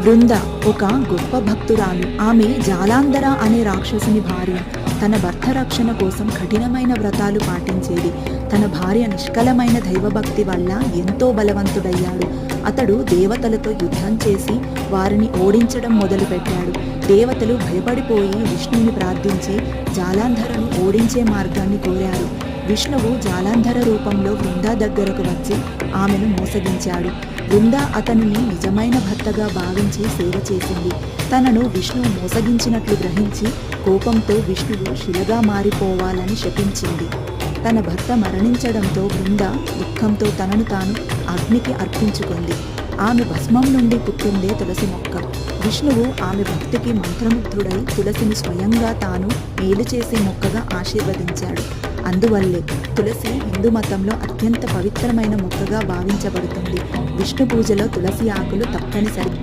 బృంద ఒక గొప్ప భక్తురాలు. ఆమె జాలాంధర అనే రాక్షసుని భార్య. తన భర్త రక్షణ కోసం కఠినమైన వ్రతాలు పాటించేది. తన భార్య నిష్కలమైన దైవభక్తి వల్ల ఎంతో బలవంతుడయ్యాడు. అతడు దేవతలతో యుద్ధం చేసి వారిని ఓడించడం మొదలుపెట్టాడు. దేవతలు భయపడిపోయి విష్ణువుని ప్రార్థించి జాలాంధరను ఓడించే మార్గాన్ని కోరారు. విష్ణువు జాలాంధర రూపంలో బృందా దగ్గరకు వచ్చి ఆమెను మోసగించాడు. బృందా అతనిని నిజమైన భర్తగా భావించి సేవ చేసింది. తనను విష్ణువు మోసగించినట్లు గ్రహించి కోపంతో విష్ణువు శిలగా మారిపోవాలని శపించింది. తన భర్త మరణించడంతో బృంద దుఃఖంతో తనను తాను అగ్నికి అర్పించుకుంది. ఆమె భస్మం నుండి పుట్టిందే తులసి మొక్క. విష్ణువు ఆమె భక్తికి మంత్రముగ్ధుడై తులసిని స్వయంగా తాను మేలు చేసే మొక్కగా ఆశీర్వదించాడు. అందువల్లే తులసి హిందూ మతంలో అత్యంత పవిత్రమైన మొక్కగా భావించబడుతుంది. విష్ణు పూజలో తులసి ఆకులు తప్పనిసరి.